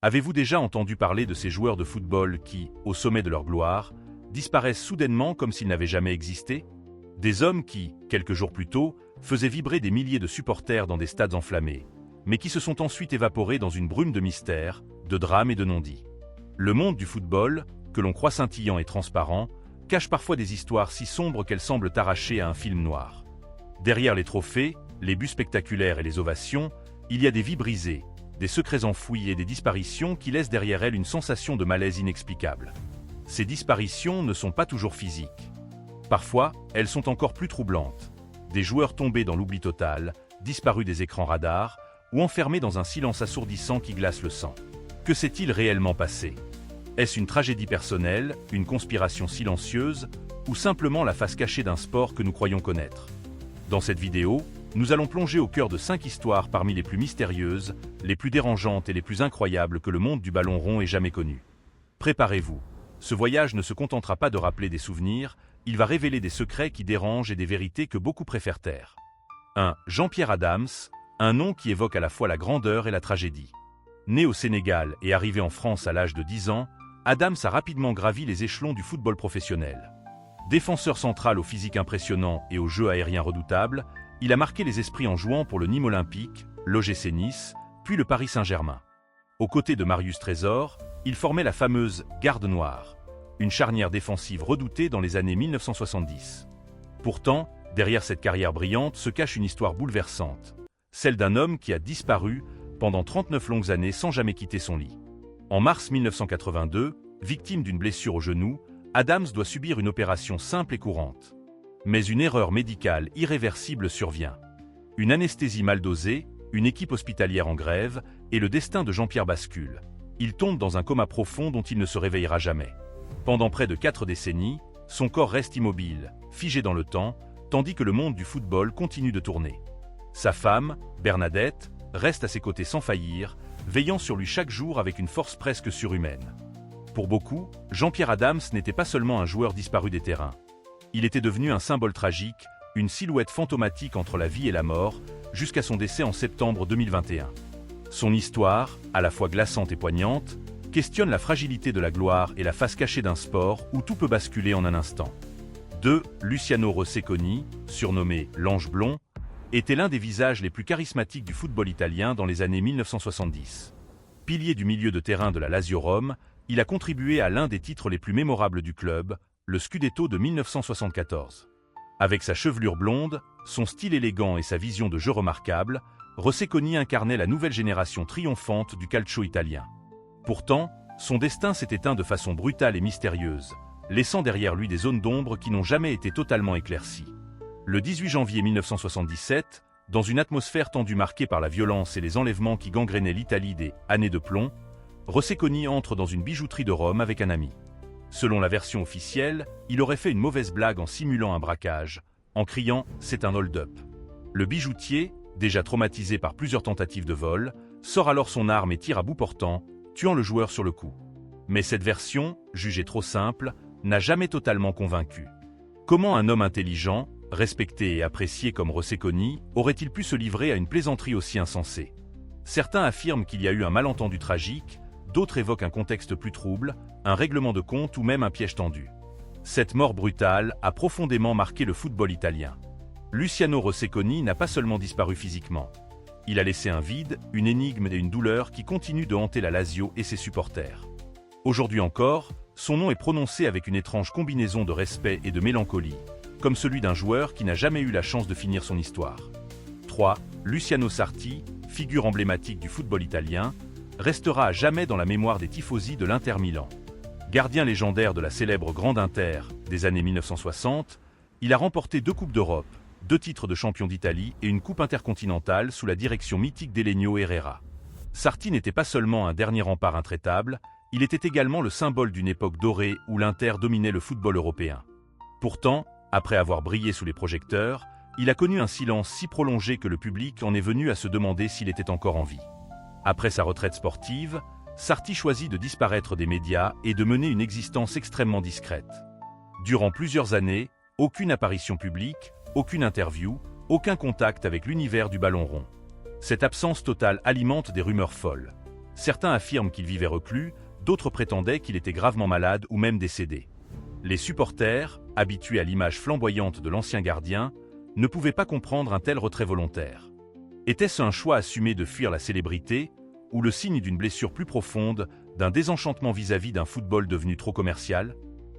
Avez-vous déjà entendu parler de ces joueurs de football qui, au sommet de leur gloire, disparaissent soudainement comme s'ils n'avaient jamais existé? Des hommes qui, quelques jours plus tôt, faisaient vibrer des milliers de supporters dans des stades enflammés, mais qui se sont ensuite évaporés dans une brume de mystère, de drames et de non-dits. Le monde du football, que l'on croit scintillant et transparent, cache parfois des histoires si sombres qu'elles semblent arrachées à un film noir. Derrière les trophées, les buts spectaculaires et les ovations, il y a des vies brisées, des secrets enfouis et des disparitions qui laissent derrière elles une sensation de malaise inexplicable. Ces disparitions ne sont pas toujours physiques. Parfois, elles sont encore plus troublantes. Des joueurs tombés dans l'oubli total, disparus des écrans radars, ou enfermés dans un silence assourdissant qui glace le sang. Que s'est-il réellement passé? Est-ce une tragédie personnelle, une conspiration silencieuse, ou simplement la face cachée d'un sport que nous croyons connaître? Dans cette vidéo, nous allons plonger au cœur de 5 histoires parmi les plus mystérieuses, les plus dérangeantes et les plus incroyables que le monde du ballon rond ait jamais connues. Préparez-vous. Ce voyage ne se contentera pas de rappeler des souvenirs, il va révéler des secrets qui dérangent et des vérités que beaucoup préfèrent taire. 1. Jean-Pierre Adams, un nom qui évoque à la fois la grandeur et la tragédie. Né au Sénégal et arrivé en France à l'âge de 10 ans, Adams a rapidement gravi les échelons du football professionnel. Défenseur central au physique impressionnant et au jeu aérien redoutable, il a marqué les esprits en jouant pour le Nîmes Olympique, l'OGC Nice, puis le Paris Saint-Germain. Aux côtés de Marius Trésor, il formait la fameuse Garde Noire, une charnière défensive redoutée dans les années 1970. Pourtant, derrière cette carrière brillante se cache une histoire bouleversante, celle d'un homme qui a disparu pendant 39 longues années sans jamais quitter son lit. En mars 1982, victime d'une blessure au genou, Adams doit subir une opération simple et courante. Mais une erreur médicale irréversible survient. Une anesthésie mal dosée, une équipe hospitalière en grève, et le destin de Jean-Pierre bascule. Il tombe dans un coma profond dont il ne se réveillera jamais. Pendant près de 4 décennies, son corps reste immobile, figé dans le temps, tandis que le monde du football continue de tourner. Sa femme, Bernadette, reste à ses côtés sans faillir, veillant sur lui chaque jour avec une force presque surhumaine. Pour beaucoup, Jean-Pierre Adams n'était pas seulement un joueur disparu des terrains. Il était devenu un symbole tragique, une silhouette fantomatique entre la vie et la mort, jusqu'à son décès en septembre 2021. Son histoire, à la fois glaçante et poignante, questionne la fragilité de la gloire et la face cachée d'un sport où tout peut basculer en un instant. 2. Luciano Rosseconi, surnommé l'Ange Blond, était l'un des visages les plus charismatiques du football italien dans les années 1970. Pilier du milieu de terrain de la Lazio Rome, il a contribué à l'un des titres les plus mémorables du club, le Scudetto de 1974. Avec sa chevelure blonde, son style élégant et sa vision de jeu remarquable, Rosseconi incarnait la nouvelle génération triomphante du calcio italien. Pourtant, son destin s'est éteint de façon brutale et mystérieuse, laissant derrière lui des zones d'ombre qui n'ont jamais été totalement éclaircies. Le 18 janvier 1977, dans une atmosphère tendue marquée par la violence et les enlèvements qui gangrénaient l'Italie des « années de plomb », Rosseconi entre dans une bijouterie de Rome avec un ami. Selon la version officielle, il aurait fait une mauvaise blague en simulant un braquage, en criant « c'est un hold-up ». Le bijoutier, déjà traumatisé par plusieurs tentatives de vol, sort alors son arme et tire à bout portant, tuant le joueur sur le coup. Mais cette version, jugée trop simple, n'a jamais totalement convaincu. Comment un homme intelligent, respecté et apprécié comme Rosseconi, aurait-il pu se livrer à une plaisanterie aussi insensée? Certains affirment qu'il y a eu un malentendu tragique, d'autres évoquent un contexte plus trouble, un règlement de compte ou même un piège tendu. Cette mort brutale a profondément marqué le football italien. Luciano Rosseconi n'a pas seulement disparu physiquement. Il a laissé un vide, une énigme et une douleur qui continuent de hanter la Lazio et ses supporters. Aujourd'hui encore, son nom est prononcé avec une étrange combinaison de respect et de mélancolie, comme celui d'un joueur qui n'a jamais eu la chance de finir son histoire. 3. Luciano Sarti, figure emblématique du football italien, restera à jamais dans la mémoire des tifosi de l'Inter Milan. Gardien légendaire de la célèbre Grande Inter des années 1960, il a remporté 2 Coupes d'Europe, 2 titres de champion d'Italie et une Coupe intercontinentale sous la direction mythique d'Elenio Herrera. Sarti n'était pas seulement un dernier rempart intraitable, il était également le symbole d'une époque dorée où l'Inter dominait le football européen. Pourtant, après avoir brillé sous les projecteurs, il a connu un silence si prolongé que le public en est venu à se demander s'il était encore en vie. Après sa retraite sportive, Sarti choisit de disparaître des médias et de mener une existence extrêmement discrète. Durant plusieurs années, aucune apparition publique, aucune interview, aucun contact avec l'univers du ballon rond. Cette absence totale alimente des rumeurs folles. Certains affirment qu'il vivait reclus, d'autres prétendaient qu'il était gravement malade ou même décédé. Les supporters, habitués à l'image flamboyante de l'ancien gardien, ne pouvaient pas comprendre un tel retrait volontaire. Était-ce un choix assumé de fuir la célébrité, ou le signe d'une blessure plus profonde, d'un désenchantement vis-à-vis d'un football devenu trop commercial?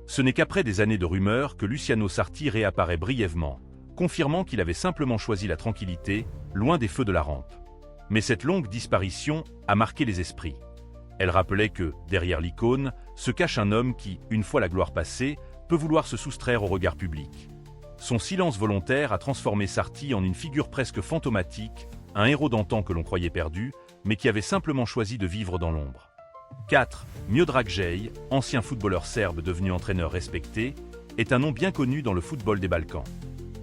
Ce n'est qu'après des années de rumeurs que Luciano Sarti réapparaît brièvement, confirmant qu'il avait simplement choisi la tranquillité, loin des feux de la rampe. Mais cette longue disparition a marqué les esprits. Elle rappelait que, derrière l'icône, se cache un homme qui, une fois la gloire passée, peut vouloir se soustraire au regard public. Son silence volontaire a transformé Sarti en une figure presque fantomatique, un héros d'antan que l'on croyait perdu, mais qui avait simplement choisi de vivre dans l'ombre. 4. Miodrag Jej, ancien footballeur serbe devenu entraîneur respecté, est un nom bien connu dans le football des Balkans.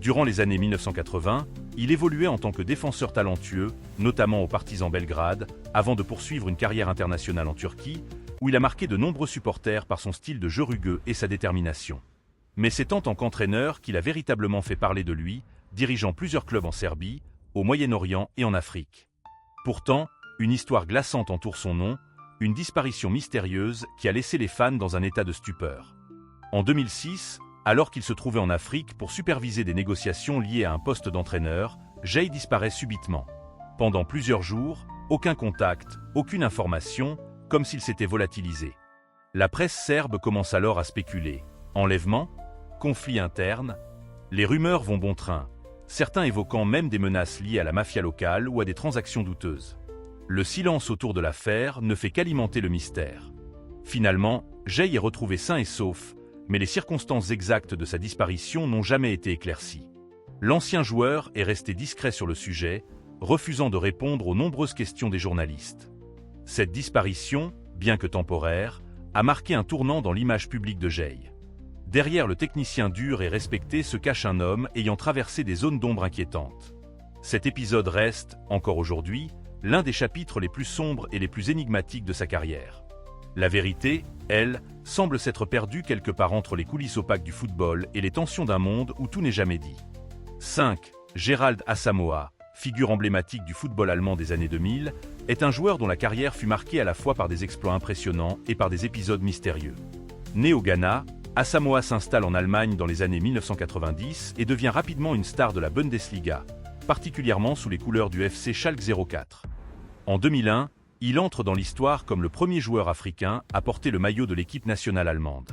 Durant les années 1980, il évoluait en tant que défenseur talentueux, notamment au Partizan Belgrade, avant de poursuivre une carrière internationale en Turquie, où il a marqué de nombreux supporters par son style de jeu rugueux et sa détermination. Mais c'est en tant qu'entraîneur qu'il a véritablement fait parler de lui, dirigeant plusieurs clubs en Serbie, au Moyen-Orient et en Afrique. Pourtant, une histoire glaçante entoure son nom, une disparition mystérieuse qui a laissé les fans dans un état de stupeur. En 2006, alors qu'il se trouvait en Afrique pour superviser des négociations liées à un poste d'entraîneur, Jej disparaît subitement. Pendant plusieurs jours, aucun contact, aucune information, comme s'il s'était volatilisé. La presse serbe commence alors à spéculer. Enlèvement? Conflit interne? Les rumeurs vont bon train, certains évoquant même des menaces liées à la mafia locale ou à des transactions douteuses. Le silence autour de l'affaire ne fait qu'alimenter le mystère. Finalement, Jej est retrouvé sain et sauf, mais les circonstances exactes de sa disparition n'ont jamais été éclaircies. L'ancien joueur est resté discret sur le sujet, refusant de répondre aux nombreuses questions des journalistes. Cette disparition, bien que temporaire, a marqué un tournant dans l'image publique de Jej. Derrière le technicien dur et respecté se cache un homme ayant traversé des zones d'ombre inquiétantes. Cet épisode reste, encore aujourd'hui, l'un des chapitres les plus sombres et les plus énigmatiques de sa carrière. La vérité, elle, semble s'être perdue quelque part entre les coulisses opaques du football et les tensions d'un monde où tout n'est jamais dit. 5. Gerald Asamoah, figure emblématique du football allemand des années 2000, est un joueur dont la carrière fut marquée à la fois par des exploits impressionnants et par des épisodes mystérieux. Né au Ghana, Asamoah s'installe en Allemagne dans les années 1990 et devient rapidement une star de la Bundesliga, particulièrement sous les couleurs du FC Schalke 04. En 2001, il entre dans l'histoire comme le premier joueur africain à porter le maillot de l'équipe nationale allemande.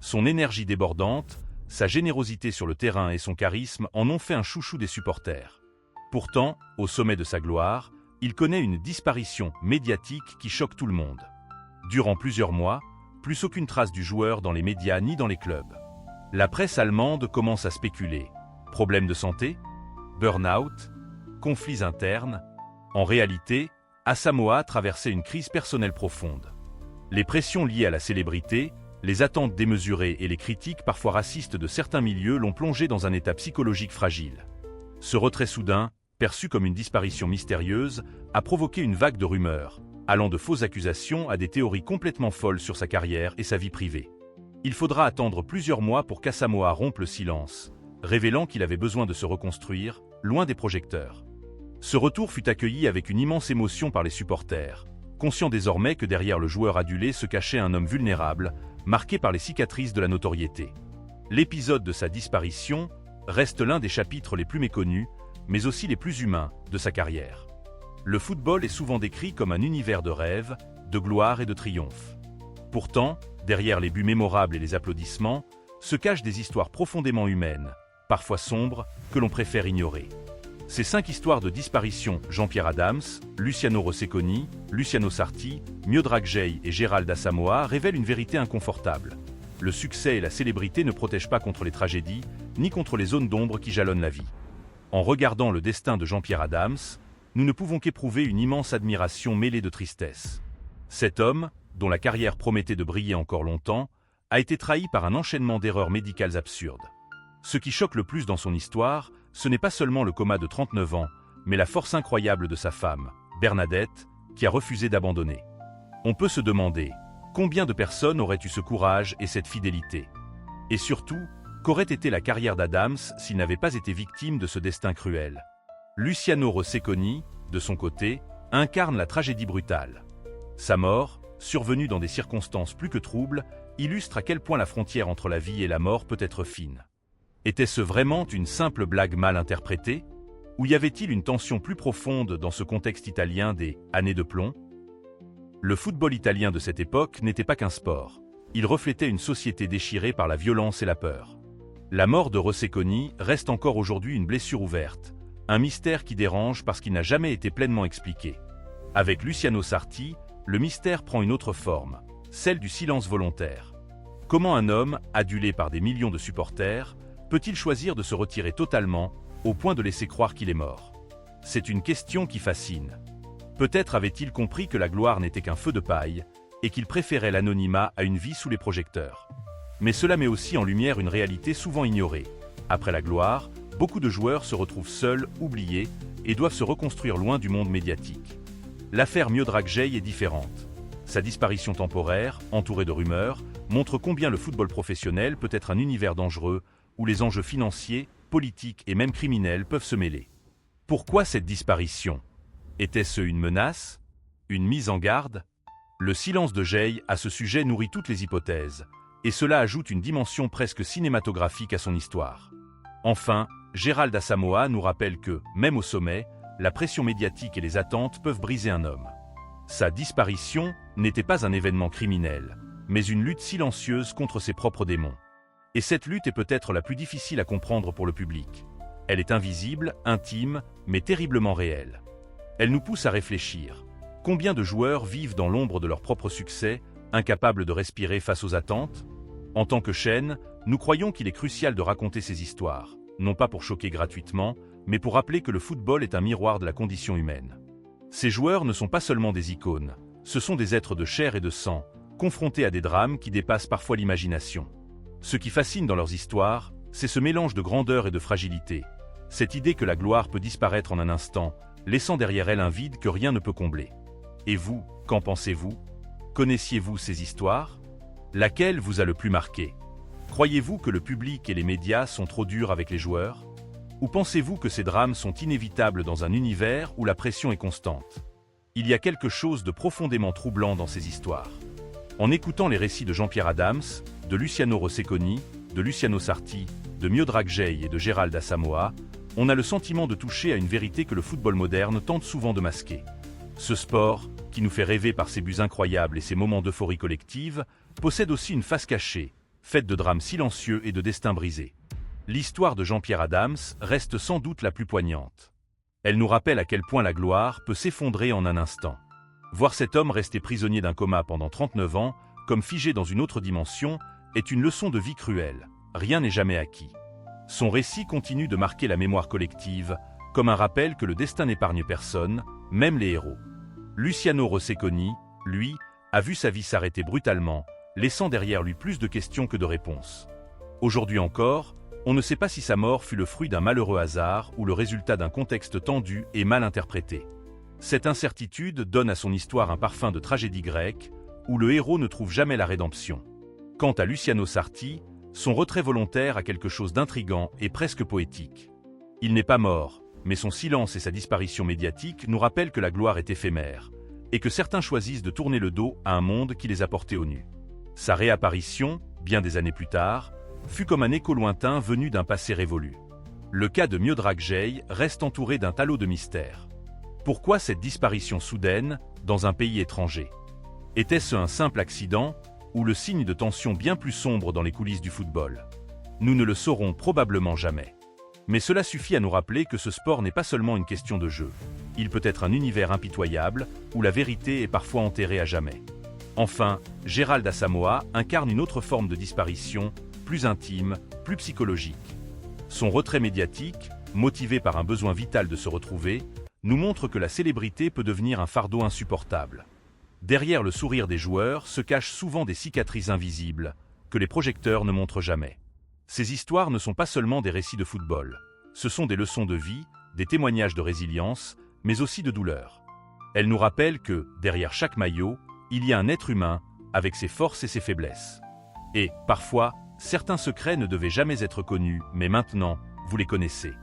Son énergie débordante, sa générosité sur le terrain et son charisme en ont fait un chouchou des supporters. Pourtant, au sommet de sa gloire, il connaît une disparition médiatique qui choque tout le monde. Durant plusieurs mois, plus aucune trace du joueur dans les médias ni dans les clubs. La presse allemande commence à spéculer. Problèmes de santé? Burn-out? Conflits internes? En réalité, Asamoah traversait une crise personnelle profonde. Les pressions liées à la célébrité, les attentes démesurées et les critiques parfois racistes de certains milieux l'ont plongé dans un état psychologique fragile. Ce retrait soudain, perçu comme une disparition mystérieuse, a provoqué une vague de rumeurs, allant de fausses accusations à des théories complètement folles sur sa carrière et sa vie privée. Il faudra attendre plusieurs mois pour qu'Asamoah rompe le silence, révélant qu'il avait besoin de se reconstruire, loin des projecteurs. Ce retour fut accueilli avec une immense émotion par les supporters, conscients désormais que derrière le joueur adulé se cachait un homme vulnérable, marqué par les cicatrices de la notoriété. L'épisode de sa disparition reste l'un des chapitres les plus méconnus, mais aussi les plus humains, de sa carrière. Le football est souvent décrit comme un univers de rêve, de gloire et de triomphe. Pourtant, derrière les buts mémorables et les applaudissements, se cachent des histoires profondément humaines, parfois sombres, que l'on préfère ignorer. Ces 5 histoires de disparition, Jean-Pierre Adams, Luciano Rosseconi, Luciano Sarti, Miodrag Jej et Gerald Asamoah révèlent une vérité inconfortable. Le succès et la célébrité ne protègent pas contre les tragédies, ni contre les zones d'ombre qui jalonnent la vie. En regardant le destin de Jean-Pierre Adams, nous ne pouvons qu'éprouver une immense admiration mêlée de tristesse. Cet homme, dont la carrière promettait de briller encore longtemps, a été trahi par un enchaînement d'erreurs médicales absurdes. Ce qui choque le plus dans son histoire, ce n'est pas seulement le coma de 39 ans, mais la force incroyable de sa femme, Bernadette, qui a refusé d'abandonner. On peut se demander, combien de personnes auraient eu ce courage et cette fidélité? Et surtout, qu'aurait été la carrière d'Adams s'il n'avait pas été victime de ce destin cruel? Luciano Rosseconi, de son côté, incarne la tragédie brutale. Sa mort, survenue dans des circonstances plus que troubles, illustre à quel point la frontière entre la vie et la mort peut être fine. Était-ce vraiment une simple blague mal interprétée? Ou y avait-il une tension plus profonde dans ce contexte italien des « années de plomb » ? Le football italien de cette époque n'était pas qu'un sport. Il reflétait une société déchirée par la violence et la peur. La mort de Rosseconi reste encore aujourd'hui une blessure ouverte, un mystère qui dérange parce qu'il n'a jamais été pleinement expliqué. Avec Luciano Sarti, le mystère prend une autre forme, celle du silence volontaire. Comment un homme, adulé par des millions de supporters, peut-il choisir de se retirer totalement, au point de laisser croire qu'il est mort? C'est une question qui fascine. Peut-être avait-il compris que la gloire n'était qu'un feu de paille, et qu'il préférait l'anonymat à une vie sous les projecteurs. Mais cela met aussi en lumière une réalité souvent ignorée. Après la gloire, beaucoup de joueurs se retrouvent seuls, oubliés, et doivent se reconstruire loin du monde médiatique. L'affaire Miodrag Gey est différente. Sa disparition temporaire, entourée de rumeurs, montre combien le football professionnel peut être un univers dangereux, où les enjeux financiers, politiques et même criminels peuvent se mêler. Pourquoi cette disparition? Était-ce une menace? Une mise en garde? Le silence de Gey à ce sujet nourrit toutes les hypothèses, et cela ajoute une dimension presque cinématographique à son histoire. Enfin, Gérald Asamoah nous rappelle que, même au sommet, la pression médiatique et les attentes peuvent briser un homme. Sa disparition n'était pas un événement criminel, mais une lutte silencieuse contre ses propres démons. Et cette lutte est peut-être la plus difficile à comprendre pour le public. Elle est invisible, intime, mais terriblement réelle. Elle nous pousse à réfléchir. Combien de joueurs vivent dans l'ombre de leur propre succès, incapables de respirer face aux attentes? En tant que chaîne, nous croyons qu'il est crucial de raconter ces histoires, non pas pour choquer gratuitement, mais pour rappeler que le football est un miroir de la condition humaine. Ces joueurs ne sont pas seulement des icônes, ce sont des êtres de chair et de sang, confrontés à des drames qui dépassent parfois l'imagination. Ce qui fascine dans leurs histoires, c'est ce mélange de grandeur et de fragilité, cette idée que la gloire peut disparaître en un instant, laissant derrière elle un vide que rien ne peut combler. Et vous, qu'en pensez-vous? Connaissiez-vous ces histoires? Laquelle vous a le plus marqué? Croyez-vous que le public et les médias sont trop durs avec les joueurs? Ou pensez-vous que ces drames sont inévitables dans un univers où la pression est constante? Il y a quelque chose de profondément troublant dans ces histoires. En écoutant les récits de Jean-Pierre Adams, de Luciano Rosseconi, de Luciano Sarti, de Miodrag Gey et de Gérald Asamoah, on a le sentiment de toucher à une vérité que le football moderne tente souvent de masquer. Ce sport, qui nous fait rêver par ses buts incroyables et ses moments d'euphorie collective, possède aussi une face cachée, faite de drames silencieux et de destins brisés. L'histoire de Jean-Pierre Adams reste sans doute la plus poignante. Elle nous rappelle à quel point la gloire peut s'effondrer en un instant. Voir cet homme rester prisonnier d'un coma pendant 39 ans, comme figé dans une autre dimension, est une leçon de vie cruelle. Rien n'est jamais acquis. Son récit continue de marquer la mémoire collective, comme un rappel que le destin n'épargne personne, même les héros. Luciano Rosseconi, lui, a vu sa vie s'arrêter brutalement, laissant derrière lui plus de questions que de réponses. Aujourd'hui encore, on ne sait pas si sa mort fut le fruit d'un malheureux hasard ou le résultat d'un contexte tendu et mal interprété. Cette incertitude donne à son histoire un parfum de tragédie grecque, où le héros ne trouve jamais la rédemption. Quant à Luciano Sarti, son retrait volontaire a quelque chose d'intrigant et presque poétique. Il n'est pas mort, mais son silence et sa disparition médiatique nous rappellent que la gloire est éphémère, et que certains choisissent de tourner le dos à un monde qui les a portés au nu. Sa réapparition, bien des années plus tard, fut comme un écho lointain venu d'un passé révolu. Le cas de Miodrag Gey reste entouré d'un halo de mystère. Pourquoi cette disparition soudaine, dans un pays étranger? Était-ce un simple accident, ou le signe de tensions bien plus sombres dans les coulisses du football? Nous ne le saurons probablement jamais. Mais cela suffit à nous rappeler que ce sport n'est pas seulement une question de jeu. Il peut être un univers impitoyable, où la vérité est parfois enterrée à jamais. Enfin, Gérald Asamoah incarne une autre forme de disparition, plus intime, plus psychologique. Son retrait médiatique, motivé par un besoin vital de se retrouver, nous montre que la célébrité peut devenir un fardeau insupportable. Derrière le sourire des joueurs se cachent souvent des cicatrices invisibles, que les projecteurs ne montrent jamais. Ces histoires ne sont pas seulement des récits de football. Ce sont des leçons de vie, des témoignages de résilience, mais aussi de douleur. Elles nous rappellent que, derrière chaque maillot, il y a un être humain, avec ses forces et ses faiblesses. Et, parfois, certains secrets ne devaient jamais être connus, mais maintenant, vous les connaissez.